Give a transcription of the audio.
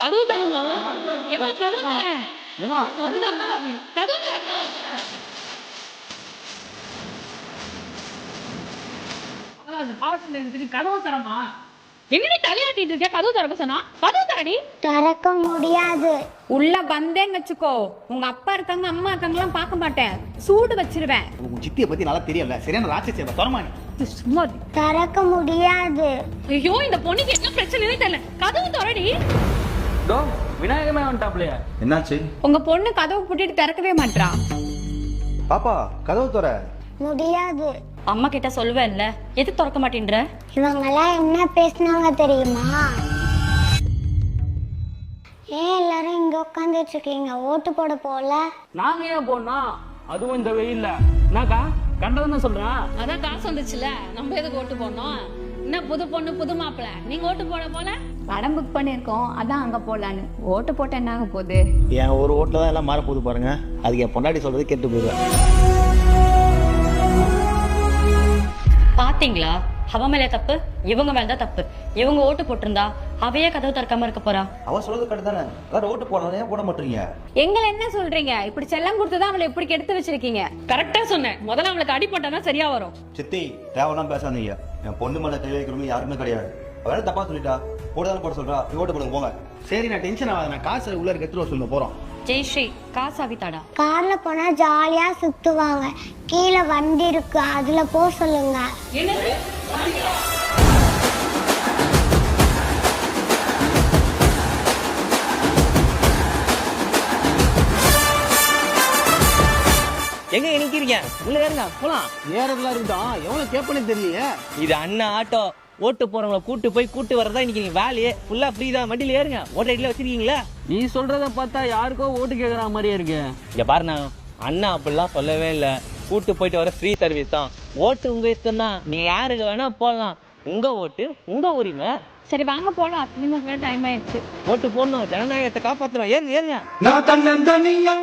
கதவு தரமா? என்னடி தலையாட்டிட்டு இருக்க? கதவு திறக்க சொன்னா கதவு தரடி. திறக்க முடியாது. உள்ள வந்தேன்னு வச்சுக்கோ, உங்க அப்பா இருக்காங்க அம்மா இருக்காங்கலாம் பார்க்க மாட்டேன், சூடு வச்சிருவேன். உங்க சித்தியை பத்தி நல்லா தெரியல. சரியான ராட்சசி தரமானி. சும்மா திறக்க முடியாது. ஐயோ இந்த பொண்ணுக்கு என்ன பிரச்சனைன்னு தெரியல. கதவு திறடி. டோ விநாயகமே வந்துட்டாப்லையே. என்னாச்சு? உங்க பொண்ணு கதவு பூட்டிட்டு திறக்கவே மாட்டா. பாப்பா கதவு தர. முடியாது. அம்மா கிட்ட சொல்லுவேன்ல, எது திறக்க மாட்டேன்ற? இவங்கெல்லாம் என்ன பேசினாங்க தெரியுமா? ஏன் எல்லாரும் இங்க உட்காந்துட்டு இருக்கீங்க? ஓட்டு போட போல? நாங்க ஏன் போனோம்? அதுவும் இந்த வெயில்ல. என்னக்கா கண்டதுன்னு சொல்றேன். அதான் காசு வந்துச்சுல, நம்ம எதுக்கு ஓட்டு போடணும்? என்ன புது பொண்ணு புது மாப்பிள்ள, நீங்க ஓட்டு போட போல? படம் புக் பண்ணிருக்கோம், அதான் அங்க போலான்னு. ஓட்டு போட்ட என்ன ஆக போகுது? என் ஒரு ஓட்டுல தான் எல்லாம் மாற போகுது பாருங்க. அதுக்கு என் பொண்டாட்டி சொல்றது கேட்டு போயிடுவேன். பாத்தீங்களா, அவ மேல தப்பு, இவங்க மேலதான் தப்பு. இவங்க ஓட்டு போட்டிருந்தா அவையே கதவு திறக்காம இருக்க போறா. அவ சொல்றது கரெக்ட் தானே. எல்லாரும் ஓட்டு போடலாம், ஏன் போட மாட்டீங்க? எங்களை என்ன சொல்றீங்க? இப்படி செல்லம் கொடுத்துதான் அவளை எப்படி கெடுத்து வச்சிருக்கீங்க? கரெக்டா சொன்னேன், முதல்ல அவளுக்கு அடிப்பட்டாதான் சரியா வரும். சித்தி தேவைலாம் பேசாதீங்க. என் பொண்ணு மேல கை வைக்கிறவங்க யாருமே கிடையாது. அவ தப்பா சொல்லிட்டா, போட சொல்றா. ஓட்டு போடுங்க போங்க. சரி நான் டென்ஷன் ஆகாத. நான் காசு உள்ள இருக்க எடுத்துட்டு சொல்ல போறோம். ஜெய்ஸ்ரீ, காசு ஆவித்தாடா. கார்ல போனா ஜாலியா சுத்துவாங்க. கீழே வண்டி இருக்கு, அதுல போ சொல்லுங்க. எங்க நிக்கிறீங்க? உள்ள ஏறுங்க போலாம். ஏறதுலாம் இருக்கட்டும், எவ்வளவு கேட்பனே தெரியலையே. இது அண்ணா ஆட்டோ. ஓட்டு போறவங்கள கூட்டு போய் கூட்டு வரதா இன்னைக்கு நீங்க வேலையே. ஃபுல்லா ஃப்ரீ தான். வண்டியில ஏறுங்க. ஓட்ட ஐடியில வச்சிருக்கீங்களா? நீ சொல்றத பார்த்தா யாருக்கோ ஓட்டு கேக்குற மாதிரியே இருக்கு. இங்க பாருண்ணா, அண்ணா அப்படிலாம் சொல்லவே இல்லை. கூட்டு போயிட்டு வர ஃப்ரீ சர்வீஸ் தான். ஓட்டு உங்க இஷ்டம் தான். நீங்க யாருக்கு வேணா போடலாம். உங்க ஓட்டு உங்க உரிமை. சரி வாங்க போலாம், டைம் ஆயிடுச்சு. ஓட்டு போடணும், ஜனநாயகத்தை காப்பாற்றணும். ஏறுங்க ஏறுங்க. நான் தன்னந்தனியா